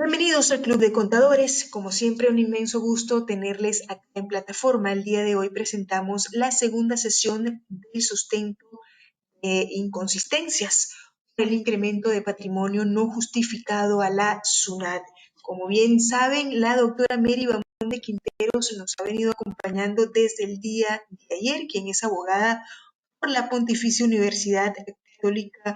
Bienvenidos al Club de Contadores. Como siempre, un inmenso gusto tenerles acá en plataforma. El día de hoy presentamos la segunda sesión del sustento de inconsistencias, el incremento de patrimonio no justificado a la SUNAT. Como bien saben, la doctora Mary Bamón de Quinteros nos ha venido acompañando desde el día de ayer, quien es abogada por la Pontificia Universidad Católica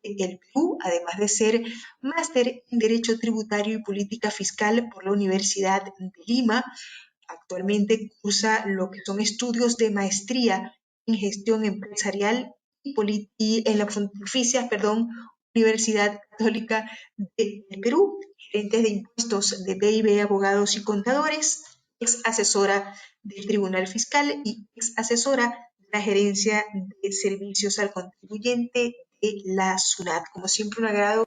del Perú, además de ser máster en Derecho Tributario y Política Fiscal por la Universidad de Lima. Actualmente cursa lo que son estudios de maestría en Gestión Empresarial y en la Pontificia, Universidad Católica del Perú, gerentes de impuestos de BIB, abogados y contadores, ex asesora del Tribunal Fiscal y ex asesora la Gerencia de Servicios al Contribuyente de la SUNAT. Como siempre, un agrado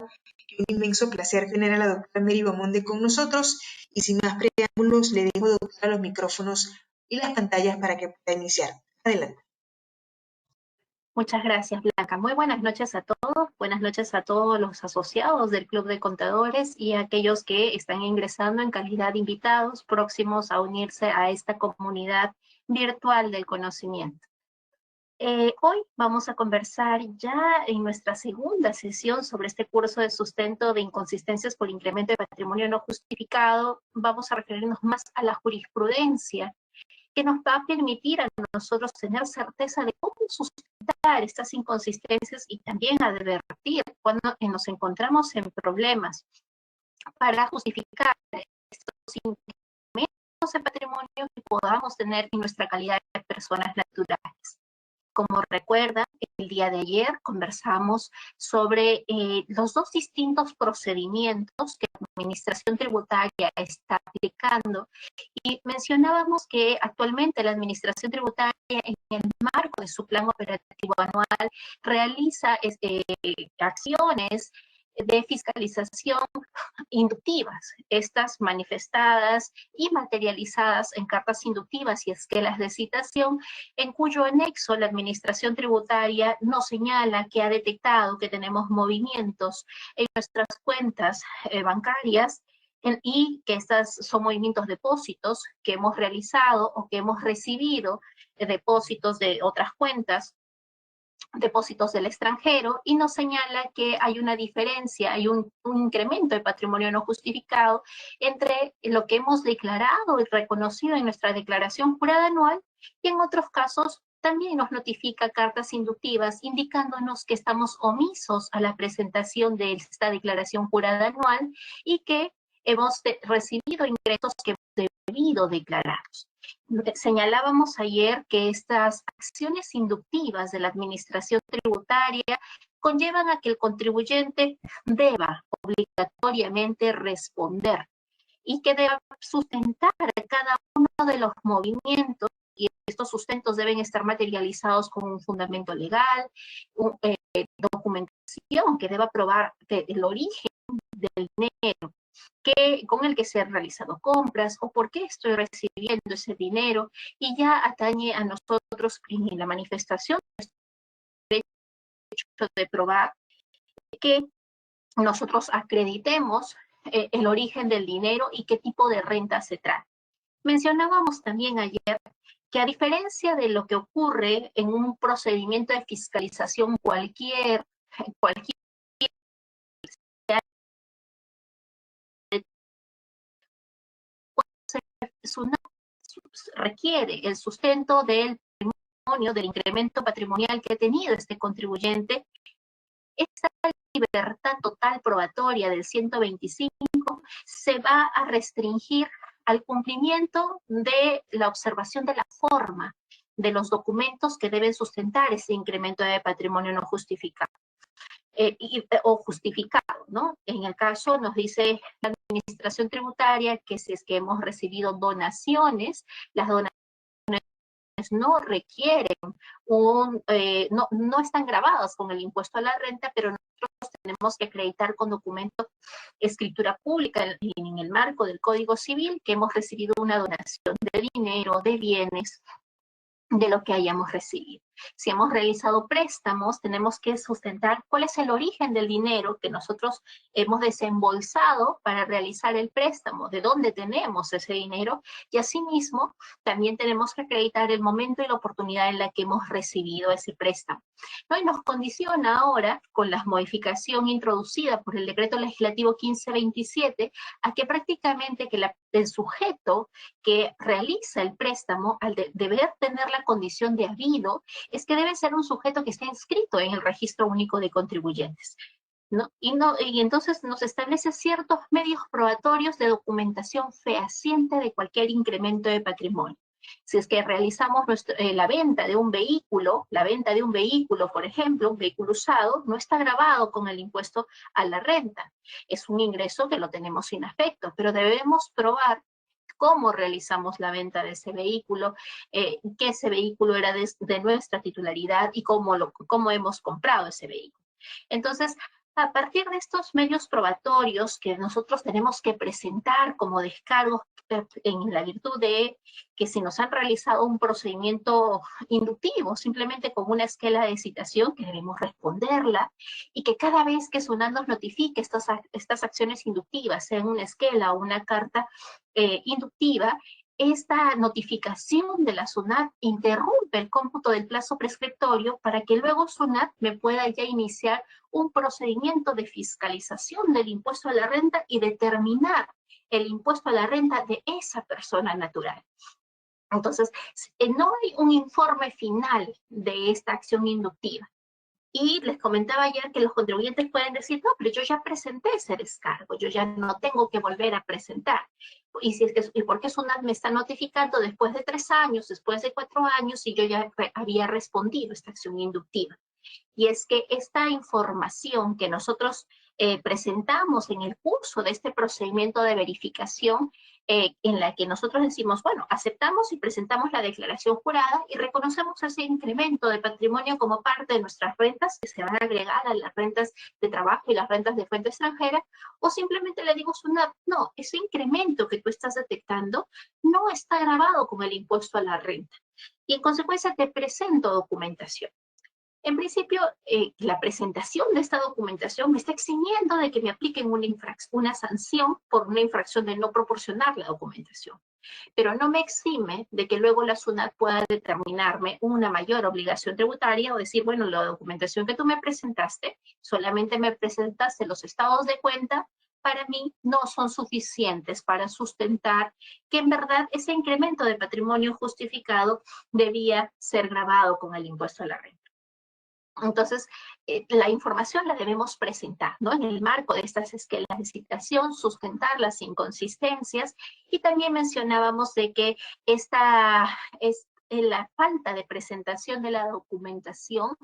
y un inmenso placer tener a la doctora Mary Bamonde con nosotros. Y sin más preámbulos, le dejo, doctora, los micrófonos y las pantallas para que pueda iniciar. Adelante. Muchas gracias, Blanca. Muy buenas noches a todos. Buenas noches a todos los asociados del Club de Contadores y a aquellos que están ingresando en calidad de invitados próximos a unirse a esta comunidad virtual del conocimiento. Hoy vamos a conversar ya en nuestra segunda sesión sobre este curso de sustento de inconsistencias por incremento de patrimonio no justificado. Vamos a referirnos más a la jurisprudencia que nos va a permitir a nosotros tener certeza de cómo sustentar estas inconsistencias y también advertir cuando nos encontramos en problemas para justificar estos incrementos de patrimonio que podamos tener en nuestra calidad de personas naturales. Como recuerdan, el día de ayer conversamos sobre los dos distintos procedimientos que la Administración Tributaria está aplicando y mencionábamos que actualmente la Administración Tributaria en el marco de su plan operativo anual realiza acciones de fiscalización inductivas, estas manifestadas y materializadas en cartas inductivas y esquelas de citación, en cuyo anexo la Administración Tributaria nos señala que ha detectado que tenemos movimientos en nuestras cuentas bancarias y que estos son movimientos depósitos que hemos realizado o que hemos recibido depósitos de otras cuentas, depósitos del extranjero, y nos señala que hay una diferencia, hay un incremento de patrimonio no justificado entre lo que hemos declarado y reconocido en nuestra declaración jurada anual, y en otros casos también nos notifica cartas inductivas indicándonos que estamos omisos a la presentación de esta declaración jurada anual y que hemos recibido ingresos que hemos debido declararlos. Señalábamos ayer que estas acciones inductivas de la Administración Tributaria conllevan a que el contribuyente deba obligatoriamente responder y que deba sustentar cada uno de los movimientos, y estos sustentos deben estar materializados con un fundamento legal, documentación que deba probar el origen del dinero con el que se han realizado compras o por qué estoy recibiendo ese dinero, y ya atañe a nosotros en la manifestación del derecho de probar que nosotros acreditemos el origen del dinero y qué tipo de renta se trata. Mencionábamos también ayer que a diferencia de lo que ocurre en un procedimiento de fiscalización cualquier requiere el sustento del patrimonio, del incremento patrimonial que ha tenido este contribuyente. Esta libertad total probatoria del 125 se va a restringir al cumplimiento de la observación de la forma de los documentos que deben sustentar ese incremento de patrimonio no justificado. O justificado, ¿no? En el caso nos dice la Administración Tributaria que si es que hemos recibido donaciones, las donaciones no requieren no están grabadas con el impuesto a la renta, pero nosotros tenemos que acreditar con documento escritura pública en el marco del Código Civil que hemos recibido una donación de dinero, de bienes, de lo que hayamos recibido. Si hemos realizado préstamos, tenemos que sustentar cuál es el origen del dinero que nosotros hemos desembolsado para realizar el préstamo, de dónde tenemos ese dinero, y asimismo también tenemos que acreditar el momento y la oportunidad en la que hemos recibido ese préstamo, ¿no? Y nos condiciona ahora, con la modificación introducida por el Decreto Legislativo 1527, a que prácticamente el sujeto que realiza el préstamo, al deber tener la condición de habido, es que debe ser un sujeto que esté inscrito en el Registro Único de Contribuyentes, ¿no? Y entonces nos establece ciertos medios probatorios de documentación fehaciente de cualquier incremento de patrimonio. Si es que realizamos la venta de un vehículo, por ejemplo, un vehículo usado, no está grabado con el impuesto a la renta. Es un ingreso que lo tenemos sin afecto, pero debemos probar cómo realizamos la venta de ese vehículo, que ese vehículo era de nuestra titularidad y cómo hemos comprado ese vehículo. Entonces, a partir de estos medios probatorios que nosotros tenemos que presentar como descargos en la virtud de que si nos han realizado un procedimiento inductivo, simplemente con una esquela de citación que debemos responderla, y que cada vez que SUNAT nos notifique estas acciones inductivas, sean una esquela o una carta inductiva, esta notificación de la SUNAT interrumpe el cómputo del plazo prescriptorio para que luego SUNAT me pueda ya iniciar un procedimiento de fiscalización del impuesto a la renta y determinar el impuesto a la renta de esa persona natural. Entonces, no hay un informe final de esta acción inductiva. Y les comentaba ayer que los contribuyentes pueden decir, no, pero yo ya presenté ese descargo, yo ya no tengo que volver a presentar. ¿Y por qué SUNAT me está notificando después de 3 años, después de 4 años, y yo ya había respondido esta acción inductiva? Y es que esta información que nosotros presentamos en el curso de este procedimiento de verificación, en la que nosotros decimos, bueno, aceptamos y presentamos la declaración jurada y reconocemos ese incremento de patrimonio como parte de nuestras rentas que se van a agregar a las rentas de trabajo y las rentas de fuente extranjera, o simplemente le digo a SUNAT, no, ese incremento que tú estás detectando no está grabado con el impuesto a la renta. Y en consecuencia te presento documentación. En principio, la presentación de esta documentación me está eximiendo de que me apliquen una sanción por una infracción de no proporcionar la documentación, pero no me exime de que luego la SUNAT pueda determinarme una mayor obligación tributaria o decir, bueno, la documentación que tú me presentaste, solamente me presentaste los estados de cuenta, para mí no son suficientes para sustentar que en verdad ese incremento de patrimonio justificado debía ser gravado con el impuesto a la renta. Entonces, la información la debemos presentar, ¿no? En el marco de estas esquelas de citación, sustentar las inconsistencias, y también mencionábamos de que esta es la falta de presentación de la documentación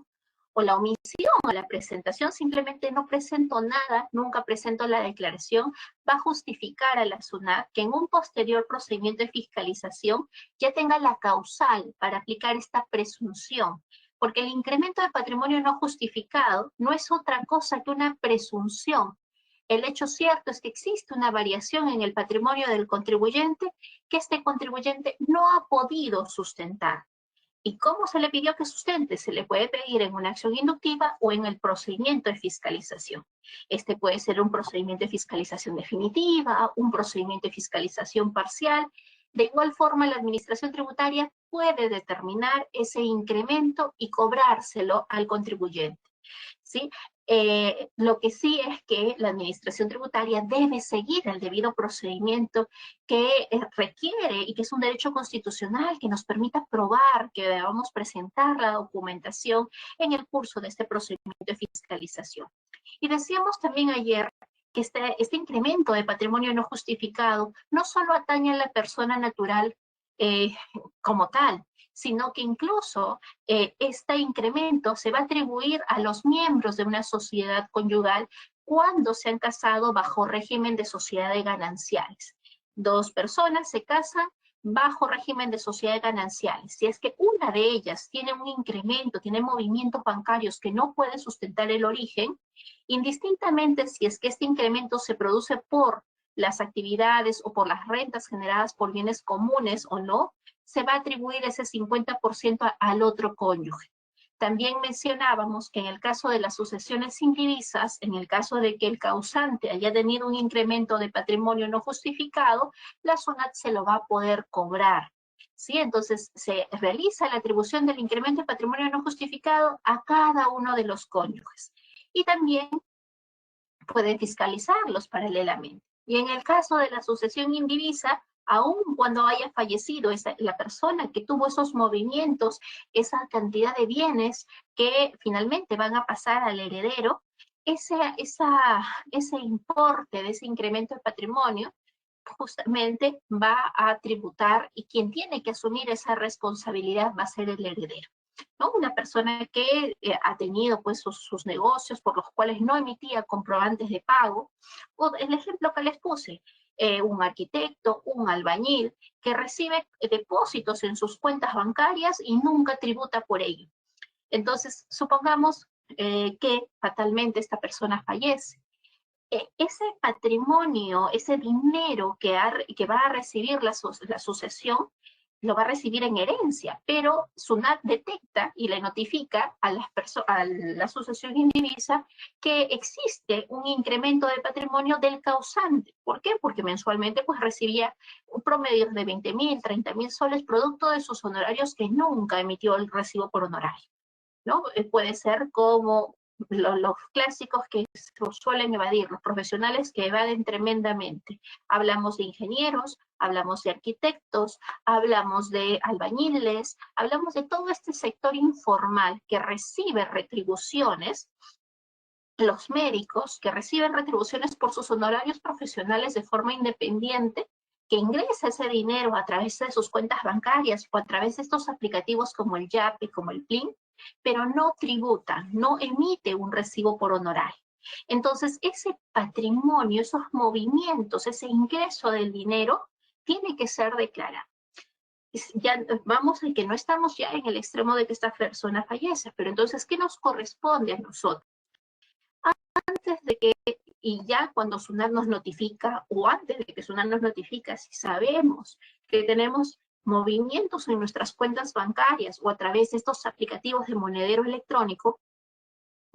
o la omisión o la presentación, simplemente no presento nada, nunca presento la declaración, va a justificar a la SUNAT que en un posterior procedimiento de fiscalización ya tenga la causal para aplicar esta presunción, porque el incremento de patrimonio no justificado no es otra cosa que una presunción. El hecho cierto es que existe una variación en el patrimonio del contribuyente que este contribuyente no ha podido sustentar. ¿Y cómo se le pidió que sustente? Se le puede pedir en una acción inductiva o en el procedimiento de fiscalización. Este puede ser un procedimiento de fiscalización definitiva, un procedimiento de fiscalización parcial. De igual forma, la administración tributaria puede determinar ese incremento y cobrárselo al contribuyente, ¿sí? Lo que sí es que la administración tributaria debe seguir el debido procedimiento que requiere y que es un derecho constitucional que nos permita probar que debamos presentar la documentación en el curso de este procedimiento de fiscalización. Y decíamos también ayer que este incremento de patrimonio no justificado no solo atañe a la persona natural como tal, sino que incluso este incremento se va a atribuir a los miembros de una sociedad conyugal cuando se han casado bajo régimen de sociedades gananciales. 2 personas se casan bajo régimen de sociedades gananciales. Si es que una de ellas tiene un incremento, tiene movimientos bancarios que no puede sustentar el origen, indistintamente si es que este incremento se produce por las actividades o por las rentas generadas por bienes comunes o no, se va a atribuir ese 50% al otro cónyuge. También mencionábamos que en el caso de las sucesiones indivisas, en el caso de que el causante haya tenido un incremento de patrimonio no justificado, la SUNAT se lo va a poder cobrar. ¿Sí? Entonces se realiza la atribución del incremento de patrimonio no justificado a cada uno de los cónyuges. Y también pueden fiscalizarlos paralelamente. Y en el caso de la sucesión indivisa, aun cuando haya fallecido la persona que tuvo esos movimientos, esa cantidad de bienes que finalmente van a pasar al heredero, ese importe de ese incremento de patrimonio justamente va a tributar, y quien tiene que asumir esa responsabilidad va a ser el heredero, ¿no? Una persona que ha tenido pues sus negocios por los cuales no emitía comprobantes de pago, o el ejemplo que les puse, un arquitecto, un albañil, que recibe depósitos en sus cuentas bancarias y nunca tributa por ello. Entonces, supongamos que fatalmente esta persona fallece. Ese patrimonio, ese dinero que va a recibir la sucesión, lo va a recibir en herencia, pero SUNAT detecta y le notifica a la sucesión indivisa que existe un incremento de patrimonio del causante. ¿Por qué? Porque mensualmente pues recibía un promedio de 20.000, 30.000 soles, producto de sus honorarios que nunca emitió el recibo por honorario, ¿no? Puede ser como los clásicos que suelen evadir, los profesionales que evaden tremendamente. Hablamos de ingenieros, hablamos de arquitectos, hablamos de albañiles, hablamos de todo este sector informal que recibe retribuciones, los médicos que reciben retribuciones por sus honorarios profesionales de forma independiente, que ingresa ese dinero a través de sus cuentas bancarias o a través de estos aplicativos como el YAPE, como el PLIN, pero no tributa, no emite un recibo por honorario. Entonces, ese patrimonio, esos movimientos, ese ingreso del dinero, tiene que ser declarado. Ya vamos a que no estamos ya en el extremo de que esta persona fallece, pero entonces, ¿qué nos corresponde a nosotros? Antes de que, y ya cuando SUNAT nos notifica, o antes de que SUNAT nos notifica, si sabemos que tenemos movimientos en nuestras cuentas bancarias o a través de estos aplicativos de monedero electrónico,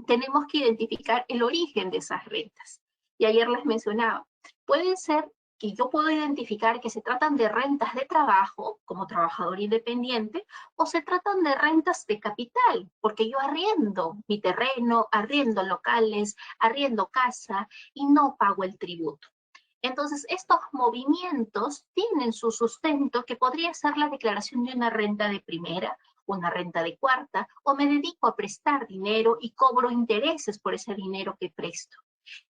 tenemos que identificar el origen de esas rentas. Y ayer les mencionaba, pueden ser que yo puedo identificar que se tratan de rentas de trabajo, como trabajador independiente, o se tratan de rentas de capital, porque yo arriendo mi terreno, arriendo locales, arriendo casa y no pago el tributo. Entonces, estos movimientos tienen su sustento, que podría ser la declaración de una renta de primera, una renta de cuarta, o me dedico a prestar dinero y cobro intereses por ese dinero que presto.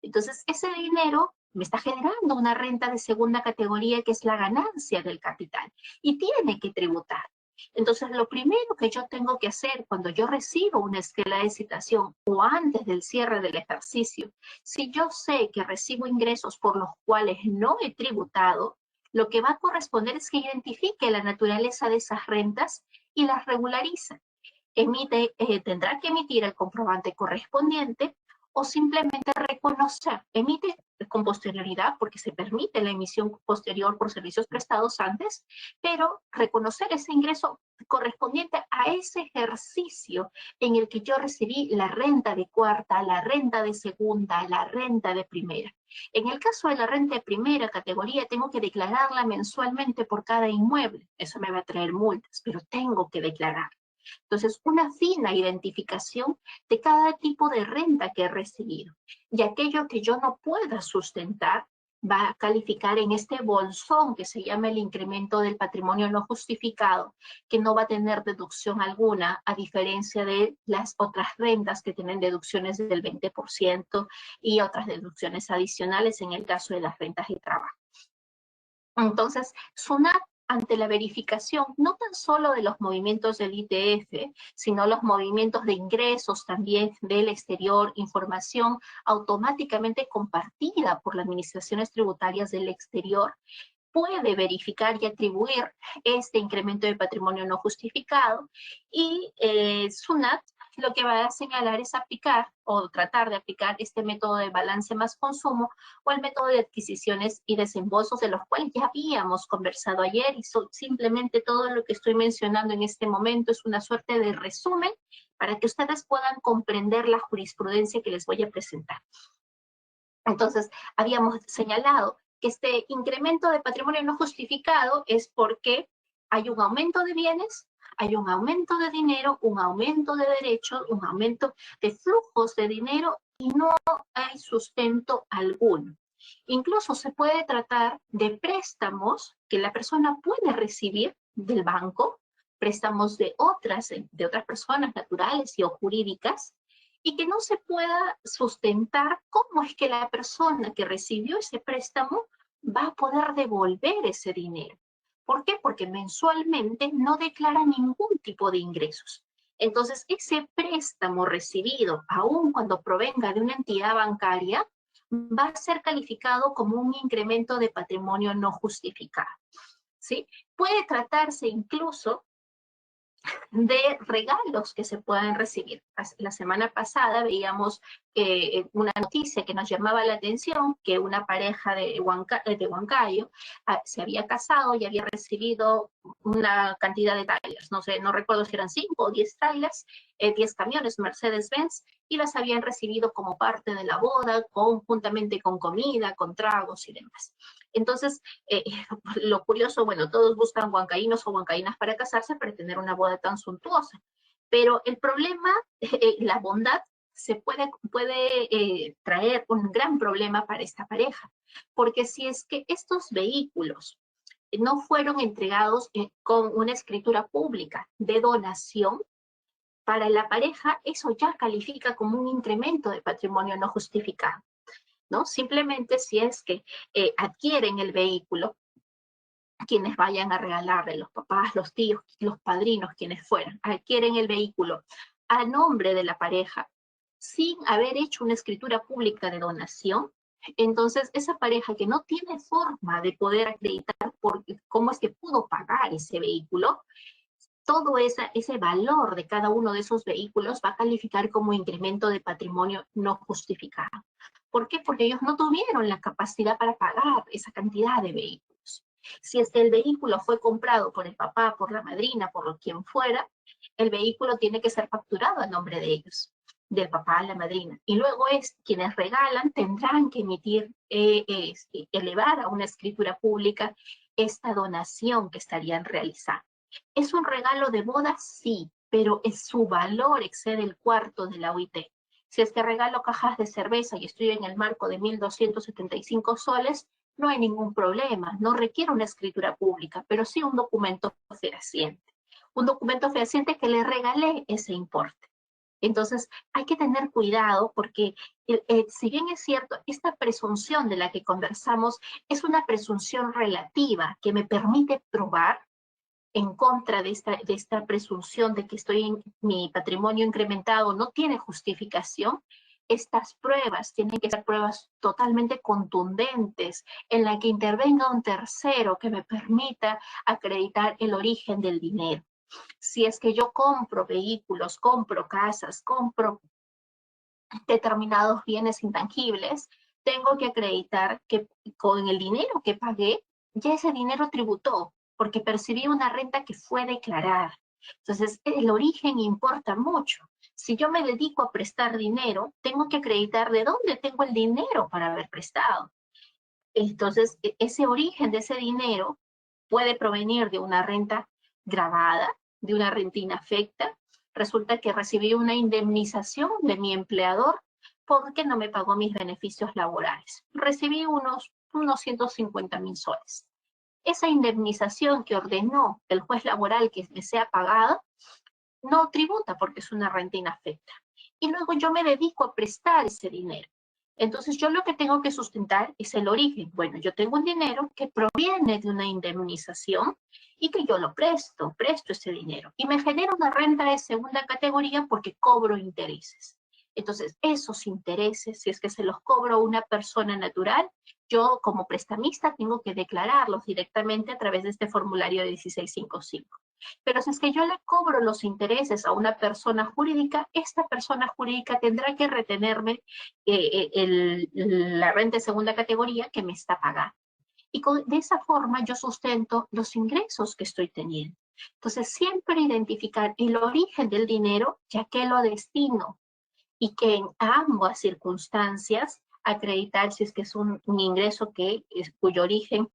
Entonces, ese dinero me está generando una renta de segunda categoría, que es la ganancia del capital, y tiene que tributar. Entonces, lo primero que yo tengo que hacer cuando yo recibo una esquela de citación o antes del cierre del ejercicio, si yo sé que recibo ingresos por los cuales no he tributado, lo que va a corresponder es que identifique la naturaleza de esas rentas y las regulariza. Tendrá que emitir el comprobante correspondiente, o simplemente reconocer, emite con posterioridad, porque se permite la emisión posterior por servicios prestados antes, pero reconocer ese ingreso correspondiente a ese ejercicio en el que yo recibí la renta de cuarta, la renta de segunda, la renta de primera. En el caso de la renta de primera categoría, tengo que declararla mensualmente por cada inmueble. Eso me va a traer multas, pero tengo que declarar. Entonces, una fina identificación de cada tipo de renta que he recibido. Y aquello que yo no pueda sustentar va a calificar en este bolsón que se llama el incremento del patrimonio no justificado, que no va a tener deducción alguna, a diferencia de las otras rentas que tienen deducciones del 20% y otras deducciones adicionales en el caso de las rentas de trabajo. Entonces, SUNAT, ante la verificación no tan solo de los movimientos del ITF, sino los movimientos de ingresos también del exterior, información automáticamente compartida por las administraciones tributarias del exterior, puede verificar y atribuir este incremento de patrimonio no justificado, y SUNAT lo que va a señalar es aplicar o tratar de aplicar este método de balance más consumo, o el método de adquisiciones y desembolsos, de los cuales ya habíamos conversado ayer, y simplemente todo lo que estoy mencionando en este momento es una suerte de resumen para que ustedes puedan comprender la jurisprudencia que les voy a presentar. Entonces, habíamos señalado que este incremento de patrimonio no justificado es porque hay un aumento de bienes, hay un aumento de dinero, un aumento de derechos, un aumento de flujos de dinero y no hay sustento alguno. Incluso se puede tratar de préstamos que la persona puede recibir del banco, préstamos de otras personas naturales y o jurídicas, y que no se pueda sustentar cómo es que la persona que recibió ese préstamo va a poder devolver ese dinero. ¿Por qué? Porque mensualmente no declara ningún tipo de ingresos. Entonces, ese préstamo recibido, aun cuando provenga de una entidad bancaria, va a ser calificado como un incremento de patrimonio no justificado, ¿sí? Puede tratarse incluso de regalos que se puedan recibir. La semana pasada veíamos una noticia que nos llamaba la atención, que una pareja de Huancayo se había casado y había recibido una cantidad de trailers, no sé, no recuerdo si eran 5 o 10 trailers, 10 camiones Mercedes-Benz, y las habían recibido como parte de la boda, juntamente con comida, con tragos y demás. Entonces, lo curioso, bueno, todos buscan huancaínos o huancaínas para casarse para tener una boda tan suntuosa, pero el problema, la bondad, se puede traer un gran problema para esta pareja, porque si es que estos vehículos no fueron entregados con una escritura pública de donación, para la pareja eso ya califica como un incremento de patrimonio no justificado, ¿no? Simplemente si es que adquieren el vehículo, quienes vayan a regalarle, los papás, los tíos, los padrinos, quienes fueran, adquieren el vehículo a nombre de la pareja, sin haber hecho una escritura pública de donación, entonces esa pareja que no tiene forma de poder acreditar cómo es que pudo pagar ese vehículo, todo ese valor de cada uno de esos vehículos va a calificar como incremento de patrimonio no justificado. ¿Por qué? Porque ellos no tuvieron la capacidad para pagar esa cantidad de vehículos. Si es que el vehículo fue comprado por el papá, por la madrina, por quien fuera, el vehículo tiene que ser facturado a nombre de ellos, del papá a la madrina. Y luego quienes regalan tendrán que elevar a una escritura pública esta donación que estarían realizando. ¿Es un regalo de boda? Sí, pero su valor excede el cuarto de la OIT. Si es que regalo cajas de cerveza y estoy en el marco de 1.275 soles, no hay ningún problema, no requiere una escritura pública, pero sí un documento fehaciente. Un documento fehaciente que le regalé ese importe. Entonces, hay que tener cuidado porque, si bien es cierto, esta presunción de la que conversamos es una presunción relativa que me permite probar en contra de esta presunción de que mi patrimonio incrementado no tiene justificación. Estas pruebas tienen que ser pruebas totalmente contundentes en la que intervenga un tercero que me permita acreditar el origen del dinero. Si es que yo compro vehículos, compro casas, compro determinados bienes intangibles, tengo que acreditar que con el dinero que pagué, ya ese dinero tributó, porque percibí una renta que fue declarada. Entonces, el origen importa mucho. Si yo me dedico a prestar dinero, tengo que acreditar de dónde tengo el dinero para haber prestado. Entonces, ese origen de ese dinero puede provenir de una renta gravada, de una renta inafecta. Resulta que recibí una indemnización de mi empleador porque no me pagó mis beneficios laborales. Recibí unos 150.000 soles. Esa indemnización que ordenó el juez laboral que me sea pagada, no tributa porque es una renta inafecta. Y luego yo me dedico a prestar ese dinero. Entonces yo lo que tengo que sustentar es el origen. Bueno, yo tengo un dinero que proviene de una indemnización y que yo lo presto ese dinero. Y me genera una renta de segunda categoría porque cobro intereses. Entonces, esos intereses, si es que se los cobro a una persona natural, yo como prestamista tengo que declararlos directamente a través de este formulario de 1655. Pero si es que yo le cobro los intereses a una persona jurídica, esta persona jurídica tendrá que retenerme la renta de segunda categoría que me está pagando. Y de esa forma yo sustento los ingresos que estoy teniendo. Entonces, siempre identificar el origen del dinero, ya que lo destino, y que en ambas circunstancias acreditar si es que es un ingreso cuyo origen